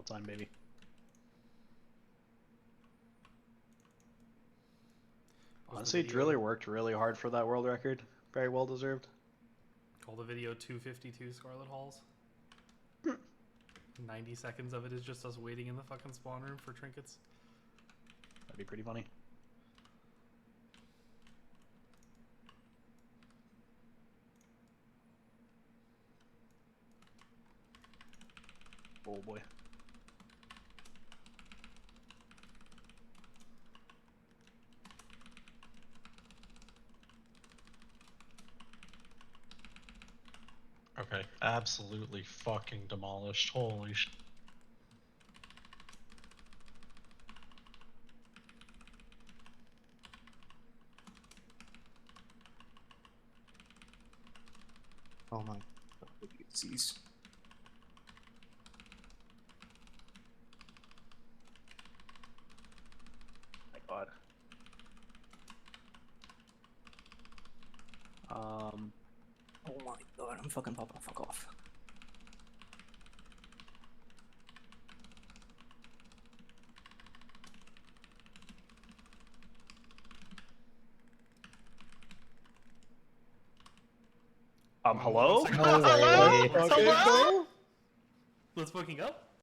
time, baby. Honestly, Driller worked really hard for that world record. Very well deserved. Call the video 252 Scarlet Halls. 90 seconds of it is just us waiting in the fucking spawn room for trinkets. That'd be pretty funny. Oh boy. Okay, absolutely fucking demolished. Holy sh. Oh my. Jeez. My god. Oh my god, I'm fucking popping the fuck off. Hello? No way. Hello? Hello? Let's fucking up.